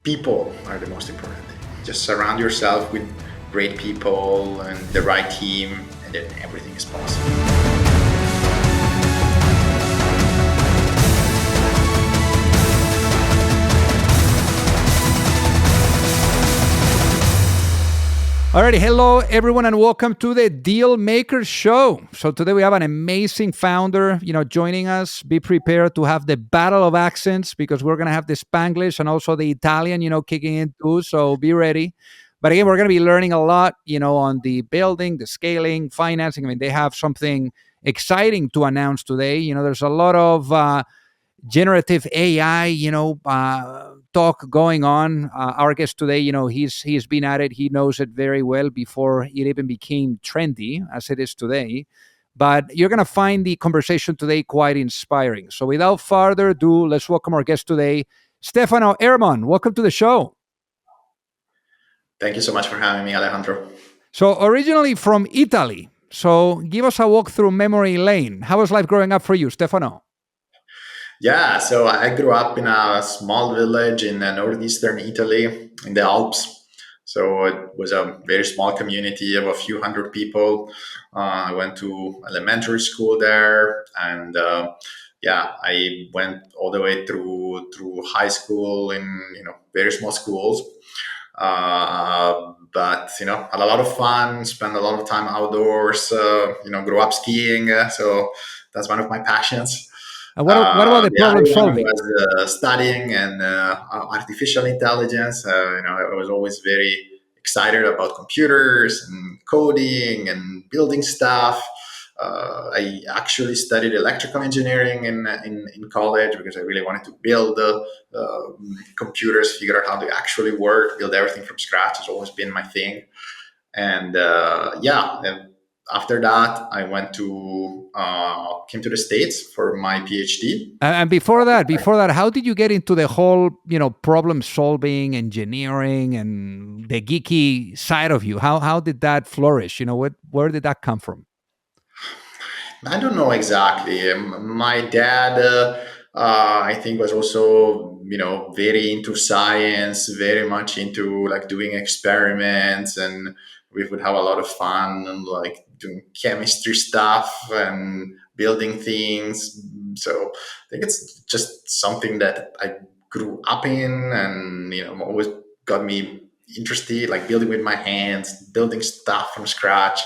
people are the most important thing. Just surround yourself with great people and the right team, and then everything is possible. Alrighty, hello everyone, and welcome to the Deal Maker Show. So today we have an amazing founder, joining us. Be prepared to have the battle of accents because we're gonna have the Spanglish and also the Italian, kicking in too. So be ready. But again, we're gonna be learning a lot, on the building, the scaling, financing. I mean, they have something exciting to announce today. There's a lot of generative AI, talk going on. Our guest today, he's been at it. He knows it very well before it even became trendy as it is today. But you're going to find the conversation today quite inspiring. So without further ado, let's welcome our guest today, Stefano Ermon. Welcome to the show. Thank you so much for having me, Alejandro. So originally from Italy. So give us a walk through memory lane. How was life growing up for you, Stefano? Yeah, so I grew up in a small village in northeastern Italy in the Alps. So it was a very small community of a few hundred people. I went to elementary school there, and I went all the way through high school in very small schools. But had a lot of fun, spent a lot of time outdoors. Grew up skiing, so that's one of my passions. And what about the The other problem one solving? was studying and artificial intelligence. I was always very excited about computers and coding and building stuff. I actually studied electrical engineering in college because I really wanted to build computers, figure out how they actually work, build everything from scratch. Has always been my thing. And after that, I came to the States for my PhD. And before that, how did you get into the whole, problem solving, engineering, and the geeky side of you? How did that flourish? Where did that come from? I don't know exactly. My dad, I think, was also very into science, very much into like doing experiments, and we would have a lot of fun and like doing chemistry stuff and building things. So I think it's just something that I grew up in, and always got me interested, like building with my hands, building stuff from scratch.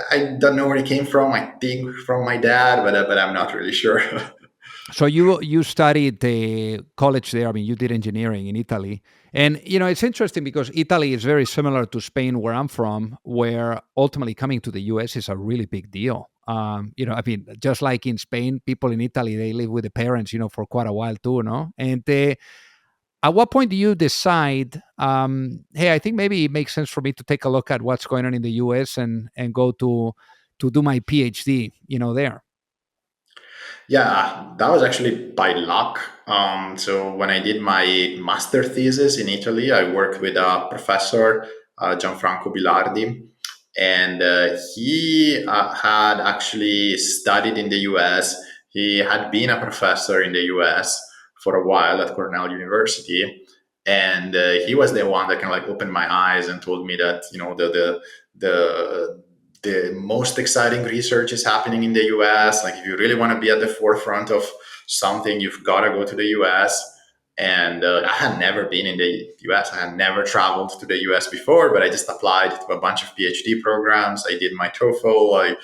I don't know where it came from. I think from my dad, but I'm not really sure. So you studied the college there. I mean, you did engineering in Italy, and it's interesting because Italy is very similar to Spain, where I'm from, where ultimately coming to the U.S. is a really big deal. I mean, just like in Spain, people in Italy they live with the parents, for quite a while too, no? And at what point do you decide, hey, I think maybe it makes sense for me to take a look at what's going on in the U.S. and go to do my PhD, there? Yeah, that was actually by luck. So when I did my master thesis in Italy, I worked with a professor, Gianfranco Bilardi, and he had actually studied in the U.S. He had been a professor in the U.S. for a while at Cornell University, and he was the one that kind of like opened my eyes and told me that the the most exciting research is happening in the US. Like, if you really want to be at the forefront of something, you've got to go to the US. And I had never been in the US. I had never traveled to the US before, but I just applied to a bunch of PhD programs. I did my TOEFL. I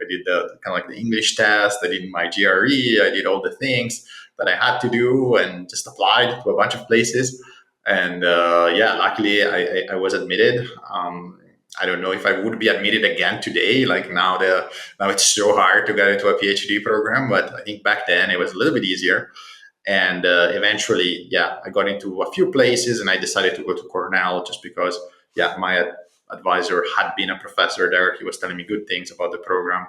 did the kind of like the English test. I did my GRE. I did all the things that I had to do and just applied to a bunch of places. And luckily I was admitted. I don't know if I would be admitted again today. Like now it's so hard to get into a PhD program, but I think back then it was a little bit easier. And eventually, I got into a few places, and I decided to go to Cornell just because, my advisor had been a professor there. He was telling me good things about the program.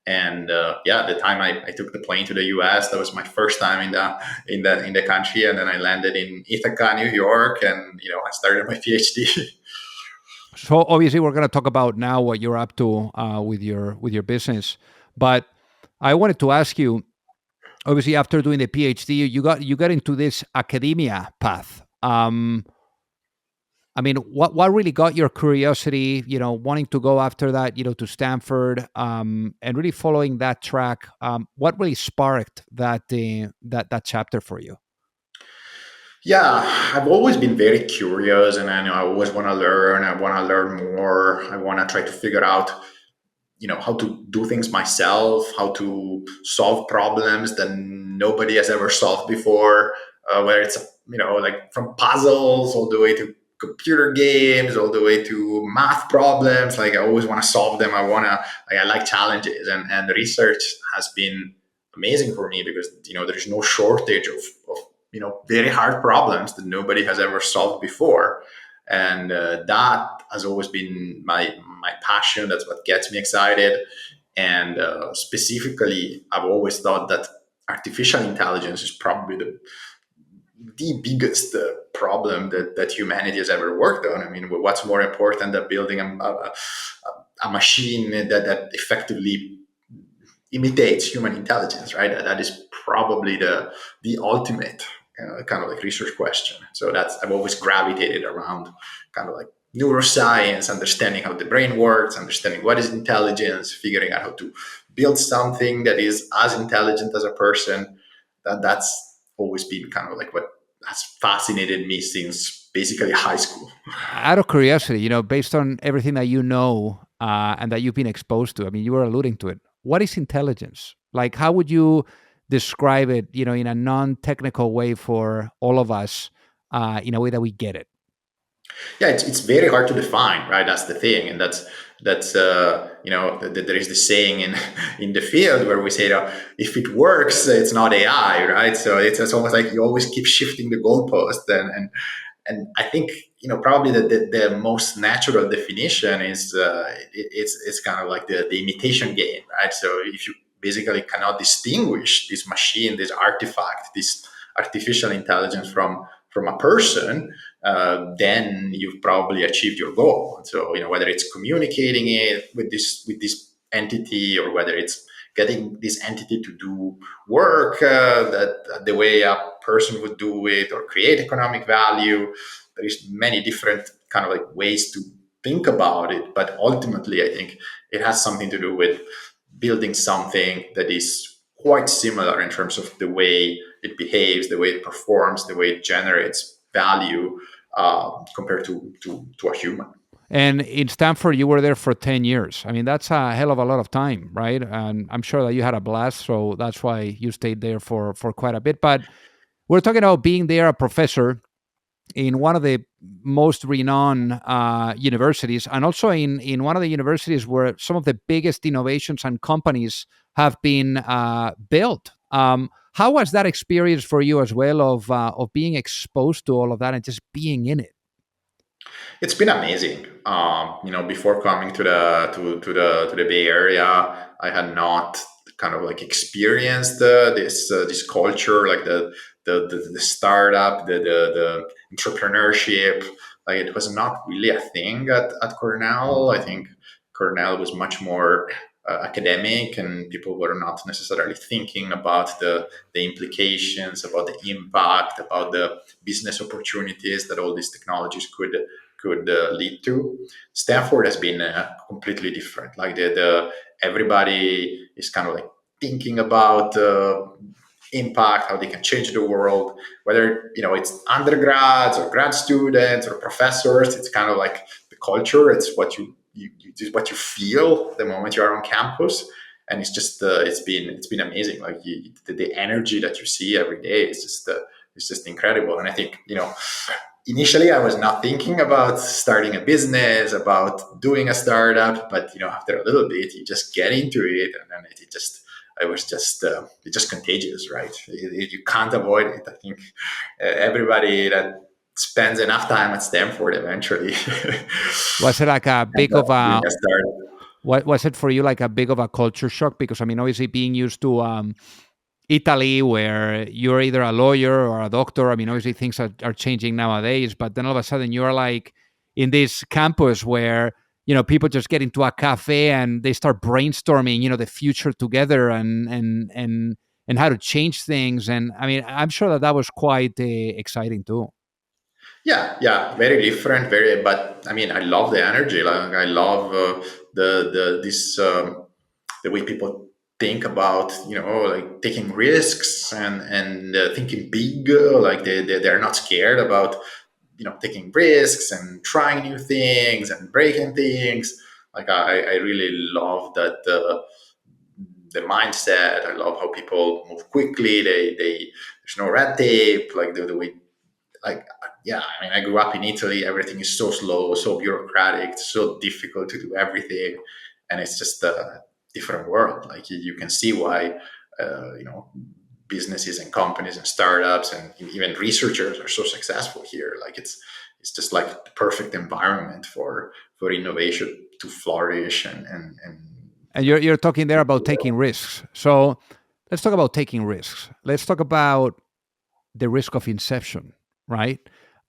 And the time I took the plane to the U.S., that was my first time in the country, and then I landed in Ithaca, New York, and I started my PhD. So obviously, we're going to talk about now what you're up to with your business. But I wanted to ask you, obviously, after doing the PhD, you got into this academia path. I mean, what really got your curiosity, wanting to go after that, to Stanford, and really following that track? What really sparked that chapter for you? Yeah, I've always been very curious, and I know I always want to learn. I want to learn more. I want to try to figure out, how to do things myself, how to solve problems that nobody has ever solved before, whether it's like from puzzles all the way to computer games, all the way to math problems. Like I always want to solve them. I like challenges, and the research has been amazing for me because there's no shortage of very hard problems that nobody has ever solved before, and that has always been my passion. That's what gets me excited. And specifically, I've always thought that artificial intelligence is probably the biggest problem that humanity has ever worked on. I mean, what's more important than building a machine that effectively imitates human intelligence, right? That is probably the ultimate kind of like research question. So that's I've always gravitated around kind of like neuroscience, understanding how the brain works, understanding what is intelligence, figuring out how to build something that is as intelligent as a person. That's always been kind of like what has fascinated me since basically high school. Out of curiosity, based on everything that and that you've been exposed to, I mean, you were alluding to it. What is intelligence? Like, how would you describe it, in a non-technical way for all of us, in a way that we get it? Yeah, it's very hard to define, right? That's the thing, and there is the saying in in the field where we say, if it works, it's not AI, right? So it's almost like you always keep shifting the goalpost, and I think probably the most natural definition is it's kind of like the imitation game, right? So if you basically cannot distinguish this machine, this artifact, this artificial intelligence from a person, then you've probably achieved your goal. So whether it's communicating it with this entity, or whether it's getting this entity to do work that the way a person would do it, or create economic value. There is many different kind of like ways to think about it, but ultimately I think it has something to do with building something that is quite similar in terms of the way it behaves, the way it performs, the way it generates value, compared to a human. And in Stanford, you were there for 10 years. I mean, that's a hell of a lot of time, right? And I'm sure that you had a blast. So that's why you stayed there for quite a bit. But we're talking about being there a professor in one of the most renowned universities, and also in one of the universities where some of the biggest innovations and companies have been built. How was that experience for you as well, of being exposed to all of that and just being in it? It's been amazing. Before coming to the Bay Area, I had not kind of like experienced this culture, like the startup, the entrepreneurship. Like it was not really a thing at Cornell. I think Cornell was much more academic, and people were not necessarily thinking about the implications, about the impact, about the business opportunities that all these technologies could lead to. Stanford has been completely different. Like the everybody is kind of like thinking about impact, how they can change the world. Whether it's undergrads or grad students or professors, it's kind of like the culture. It's it's what you feel the moment you are on campus. And it's been amazing. Like the energy that you see every day is just incredible. And I think initially I was not thinking about starting a business, about doing a startup, but after a little bit you just get into it, and then it's just contagious, right? You can't avoid it. I think everybody that spends enough time at Stanford eventually Was it like a ends big up of doing a a startup. what was it for you, like a big of a culture shock? Because I mean, obviously being used to Italy, where you're either a lawyer or a doctor. I mean, obviously things are changing nowadays, but then all of a sudden you're like in this campus where, people just get into a cafe and they start brainstorming, the future together, and how to change things. And I mean, I'm sure that was quite exciting too. Yeah, very different. Very, but I mean, I love the energy. Like I love the this the way people think about like taking risks and thinking big. Like they're not scared about taking risks and trying new things and breaking things. Like I really love that the mindset. I love how people move quickly. They there's no red tape. Like the way like yeah, I mean, I grew up in Italy. Everything is so slow, so bureaucratic, so difficult to do everything, and it's just a different world. Like you can see why businesses and companies and startups and even researchers are so successful here. Like it's just like the perfect environment for innovation to flourish and And you're talking there about taking risks. So let's talk about taking risks. Let's talk about the risk of inception, right?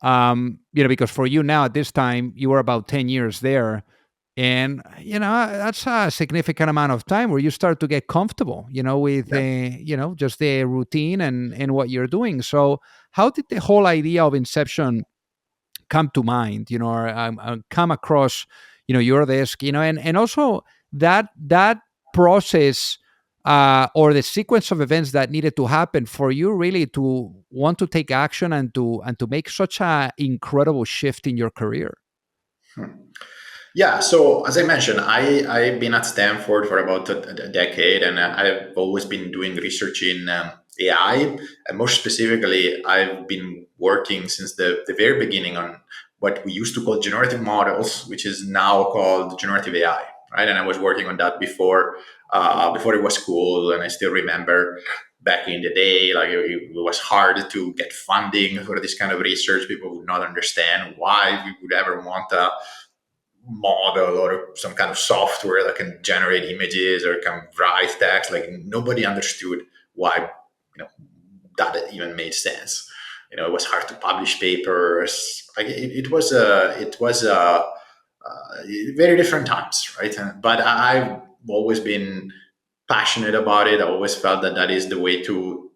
Because for you now at this time, you were about 10 years there. And, that's a significant amount of time where you start to get comfortable, with, yeah. just the routine and what you're doing. So how did the whole idea of inception come to mind, or come across, your desk, and also that process, or the sequence of events that needed to happen for you really to want to take action and to make such a incredible shift in your career. Yeah, so as I mentioned, I've been at Stanford for about a decade, and I've always been doing research in AI. And more specifically, I've been working since the very beginning on what we used to call generative models, which is now called generative AI, right? And I was working on that before it was cool, and I still remember back in the day, like it was hard to get funding for this kind of research. People would not understand why we would ever want a model or some kind of software that can generate images or can write text. Like nobody understood why that even made sense. It was hard to publish papers. Like very different times, right? But I've always been passionate about it. I always felt that that is the way to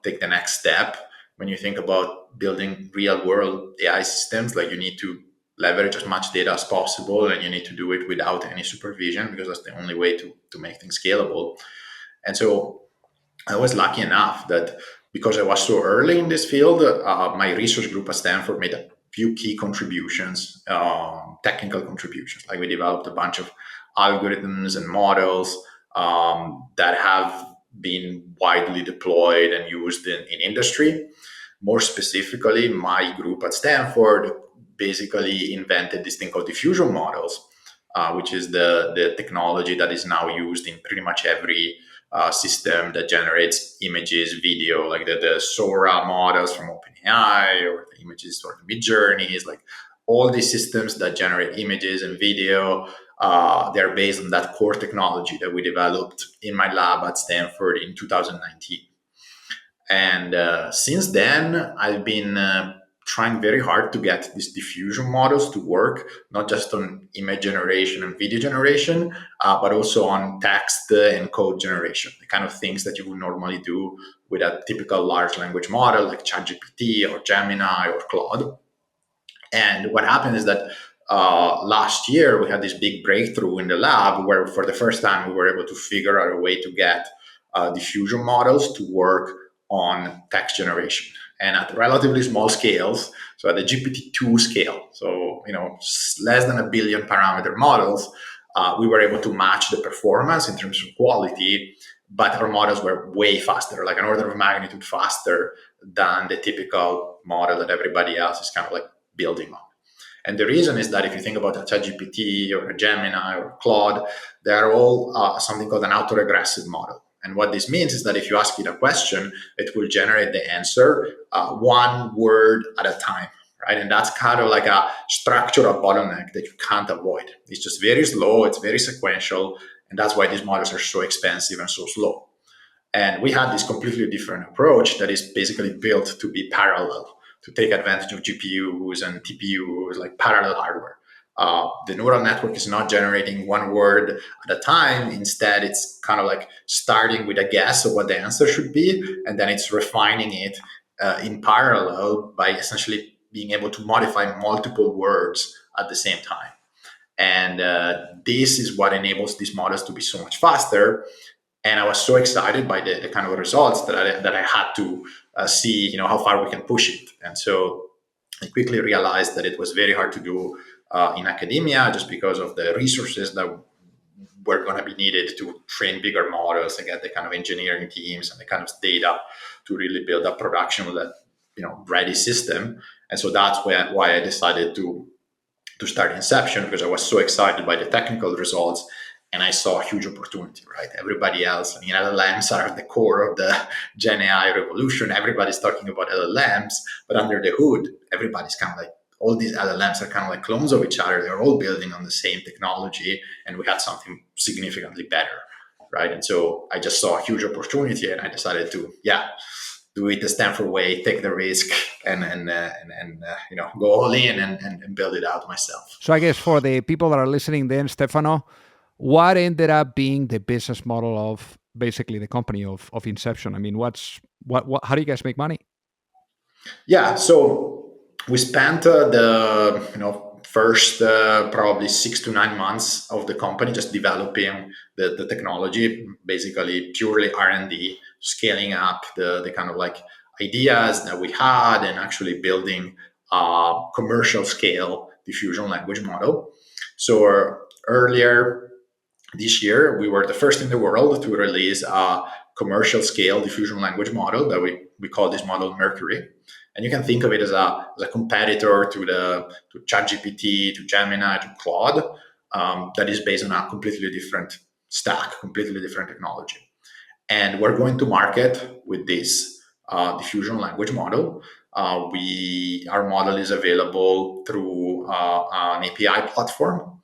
take the next step. When you think about building real world AI systems, like you need to leverage as much data as possible, and you need to do it without any supervision because that's the only way to make things scalable. And so I was lucky enough that because I was so early in this field, my research group at Stanford made a few key contributions, technical contributions. Like we developed a bunch of algorithms and models that have been widely deployed and used in industry. More specifically, my group at Stanford basically invented this thing called diffusion models, which is the technology that is now used in pretty much every system that generates images, video, like the Sora models from OpenAI or the images for the Midjourneys, like all these systems that generate images and video. They're based on that core technology that we developed in my lab at Stanford in 2019. And since then, I've been trying very hard to get these diffusion models to work, not just on image generation and video generation, but also on text and code generation, the kind of things that you would normally do with a typical large language model like ChatGPT or Gemini or Claude. And what happened is that last year we had this big breakthrough in the lab where, for the first time, we were able to figure out a way to get diffusion models to work on text generation and at relatively small scales. So at the GPT-2 scale, so less than a billion parameter models, we were able to match the performance in terms of quality, but our models were way faster, like an order of magnitude faster than the typical model that everybody else is kind of like building on. And the reason is that if you think about a ChatGPT or a Gemini or Claude, they are all something called an autoregressive model. And what this means is that if you ask it a question, it will generate the answer one word at a time, right? And that's kind of like a structural bottleneck that you can't avoid. It's just very slow, it's very sequential, and that's why these models are so expensive and so slow. And we had this completely different approach that is basically built to be parallel, to take advantage of GPUs and TPUs, like parallel hardware. The neural network is not generating one word at a time. Instead, it's kind of like starting with a guess of what the answer should be, and then it's refining it in parallel by essentially being able to modify multiple words at the same time. And this is what enables these models to be so much faster. And I was so excited by the kind of results that I had to see, how far we can push it. And so I quickly realized that it was very hard to do in academia, just because of the resources that were going to be needed to train bigger models and get the kind of engineering teams and the kind of data to really build a production with that ready system. And so that's why I decided to start Inception, because I was so excited by the technical results, and I saw a huge opportunity. Right, everybody else, LLMs are at the core of the Gen AI revolution. Everybody's talking about LLMs, but under the hood, everybody's kind of like, all these LLMs are kind of like clones of each other. They're all building on the same technology, and we had something significantly better, right? And so I just saw a huge opportunity, and I decided to, do it the Stanford way, take the risk, and go all in and build it out myself. So I guess for the people that are listening then, Stefano, what ended up being the business model of basically the company of Inception? I mean, how do you guys make money? Yeah, so we spent the first probably 6 to 9 months of the company just developing the technology, basically purely R&D, scaling up the kind of like ideas that we had, and actually building a commercial scale diffusion language model. So earlier this year, we were the first in the world to release a commercial scale diffusion language model that we call this model Mercury. And you can think of it as a competitor to ChatGPT, to Gemini, to Claude, that is based on a completely different stack, completely different technology. And we're going to market with this diffusion language model. Our model is available through an API platform,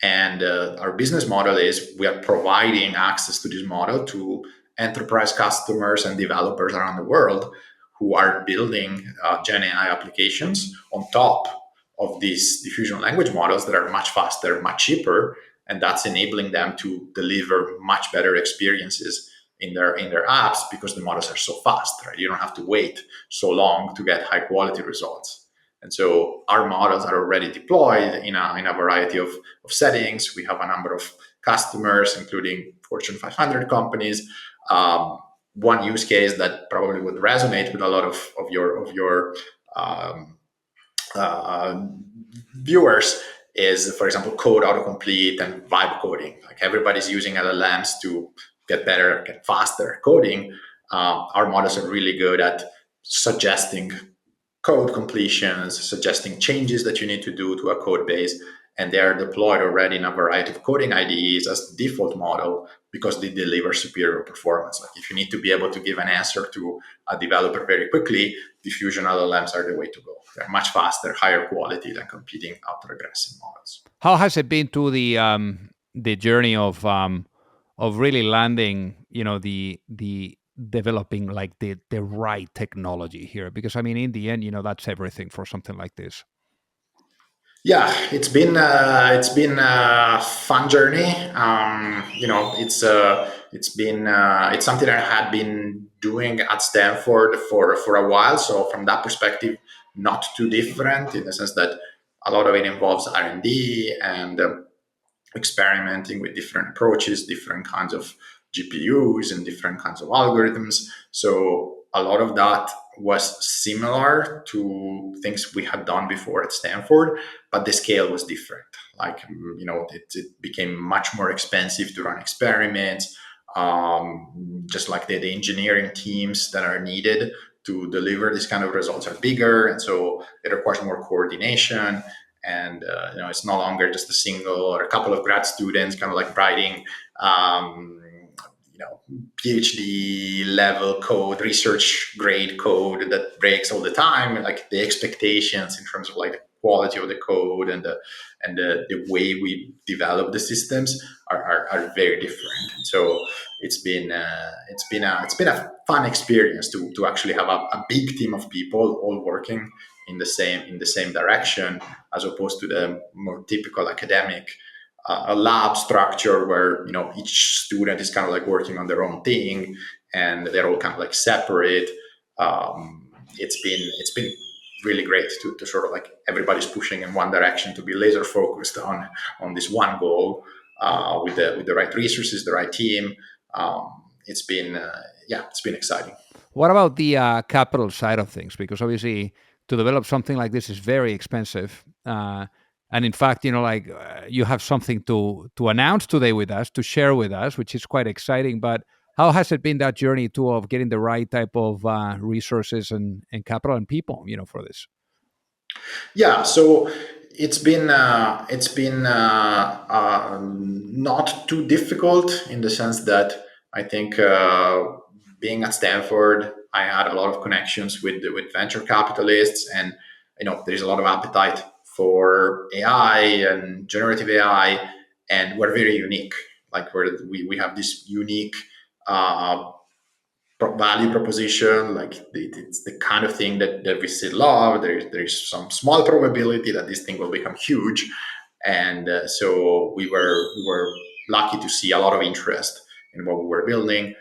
and our business model is we are providing access to this model to enterprise customers and developers around the world who are building Gen AI applications on top of these diffusion language models that are much faster, much cheaper, and that's enabling them to deliver much better experiences in their apps, because the models are so fast, right? You don't have to wait so long to get high quality results. And so our models are already deployed in a variety of settings. We have a number of customers, including Fortune 500 companies. One use case that probably would resonate with a lot of your um, uh, viewers is, for example, code autocomplete and vibe coding. Like, everybody's using LLMs to get better, get faster at coding. Our models are really good at suggesting code completions, suggesting changes that you need to do to a code base, and they are deployed already in a variety of coding IDEs as the default model, because they deliver superior performance. Like, if you need to be able to give an answer to a developer very quickly, diffusion LLMs are the way to go. They're much faster, higher quality than competing auto-regressive models. How has it been to the journey of really landing, the developing like the right technology here? Because I mean, in the end, that's everything for something like this. Yeah, it's been a fun journey. It's something I had been doing at Stanford for a while. So from that perspective, not too different, in the sense that a lot of it involves R&D and experimenting with different approaches, different kinds of GPUs and different kinds of algorithms. So a lot of that was similar to things we had done before at Stanford, but the scale was different. Like, it became much more expensive to run experiments. Just like the engineering teams that are needed to deliver this kind of results are bigger, and so it requires more coordination. And it's no longer just a single or a couple of grad students kind of like writing PhD level code, research grade code that breaks all the time. Like, the expectations in terms of like the quality of the code and the way we develop the systems are very different. And so it's been a fun experience to actually have a big team of people all working in the same direction, as opposed to the more typical academic a lab structure where each student is kind of like working on their own thing, and they're all kind of like separate. It's been really great to sort of like everybody's pushing in one direction to be laser focused on this one goal, with the right resources, the right team. It's been yeah, it's been exciting. What about the capital side of things? Because obviously, to develop something like this is very expensive. And in fact, like you have something to announce today with us, to share with us, which is quite exciting. But how has it been that journey too of getting the right type of resources and capital and people, for this? Yeah, so it's been not too difficult in the sense that I think, being at Stanford, I had a lot of connections with venture capitalists, and there's a lot of appetite for AI and generative AI, and we're very unique. Like we have this unique uh, value proposition. Like it's the kind of thing that we still love. There's some small probability that this thing will become huge, and so we were lucky to see a lot of interest in what we were building.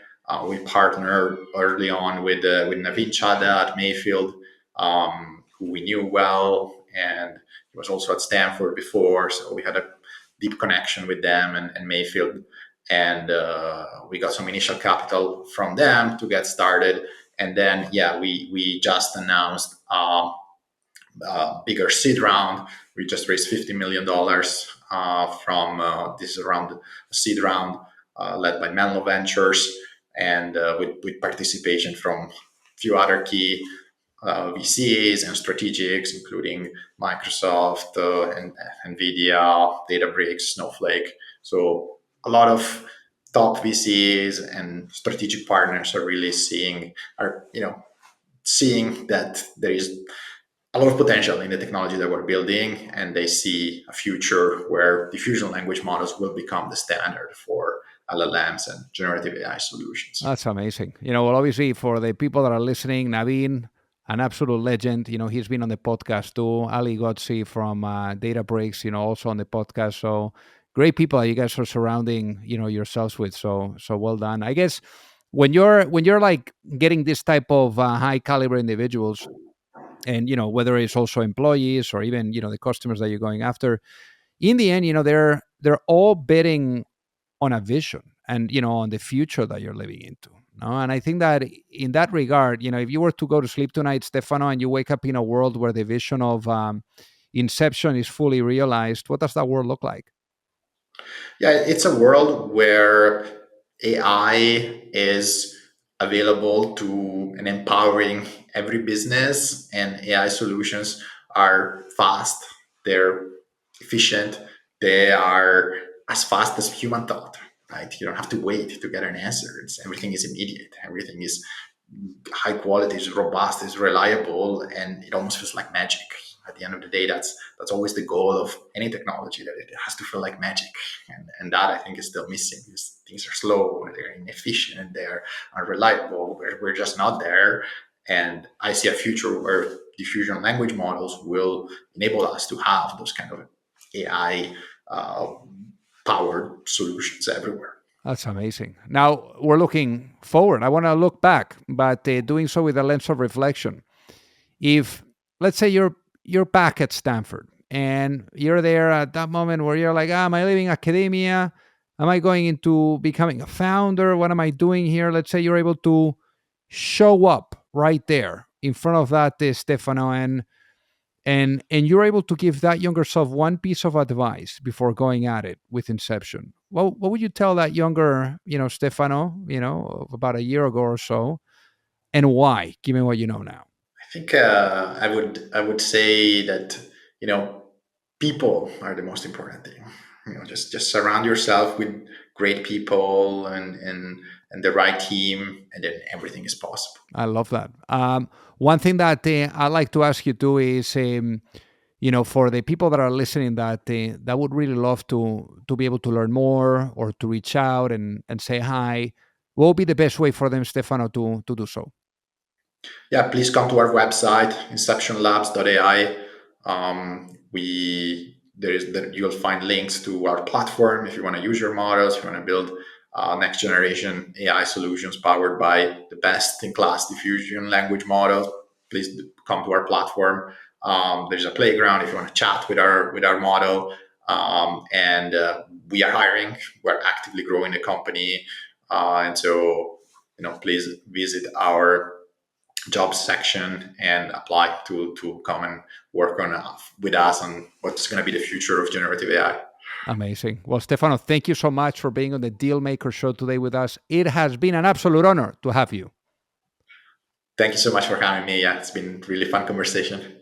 We partnered early on with Navin Chadha at Mayfield, who we knew well, and he was also at Stanford before, so we had a deep connection with them and Mayfield, and we got some initial capital from them to get started. And then, yeah, we just announced a bigger seed round. We just raised $50 million from this round, a seed round led by Menlo Ventures, and with participation from a few other key VCs and strategics, including Microsoft, and Nvidia, Databricks, Snowflake. So a lot of top VCs and strategic partners are really seeing that there is a lot of potential in the technology that we're building, and they see a future where diffusion language models will become the standard for LLMs and generative AI solutions. That's amazing. Well, obviously, for the people that are listening, Naveen, an absolute legend. He's been on the podcast too. Ali Gotzi from Databricks, also on the podcast. So great people that you guys are surrounding, yourselves with. So well done. I guess when you're like getting this type of high caliber individuals, and whether it's also employees or even the customers that you're going after, in the end, they're all betting on a vision and on the future that you're living into. No? And I think that in that regard, if you were to go to sleep tonight, Stefano, and you wake up in a world where the vision of Inception is fully realized, what does that world look like? Yeah, it's a world where AI is available to and empowering every business, and AI solutions are fast, they're efficient, they are as fast as human thought, right? You don't have to wait to get an answer. Everything is immediate, everything is high quality, is robust, is reliable, and it almost feels like magic. At the end of the day, that's always the goal of any technology, that it has to feel like magic, and that I think is still missing, because things are slow, they're inefficient, they're unreliable. We're just not there, and I see a future where diffusion language models will enable us to have those kind of AI powered solutions everywhere. That's amazing. Now we're looking forward. I want to look back, but doing so with a lens of reflection. If, let's say, you're back at Stanford and you're there at that moment where you're like, am I leaving academia? Am I going into becoming a founder? What am I doing here? Let's say you're able to show up right there in front of that Stefano, and you're able to give that younger self one piece of advice before going at it with Inception. Well, what would you tell that younger, Stefano, of about a year ago or so, and why, given what you know now? I think I would say that you know people are the most important thing. Just surround yourself with great people, and the right team, and then everything is possible. I love that. One thing that I'd like to ask you too is, for the people that are listening that would really love to be able to learn more or to reach out and say hi, what would be the best way for them, Stefano, to do so? Yeah, please come to our website, inceptionlabs.ai. We there is that you'll find links to our platform if you want to use your models, if you want to build next generation AI solutions powered by the best in class diffusion language models. please come to our platform. There's a playground if you want to chat with our model. And we are hiring. We're actively growing the company, and so please visit our jobs section and apply to come and work on with us on what's going to be the future of generative AI. Amazing. Well, Stefano, thank you so much for being on the Dealmaker Show today with us. It has been an absolute honor to have you. Thank you so much for having me. Yeah, it's been really fun conversation.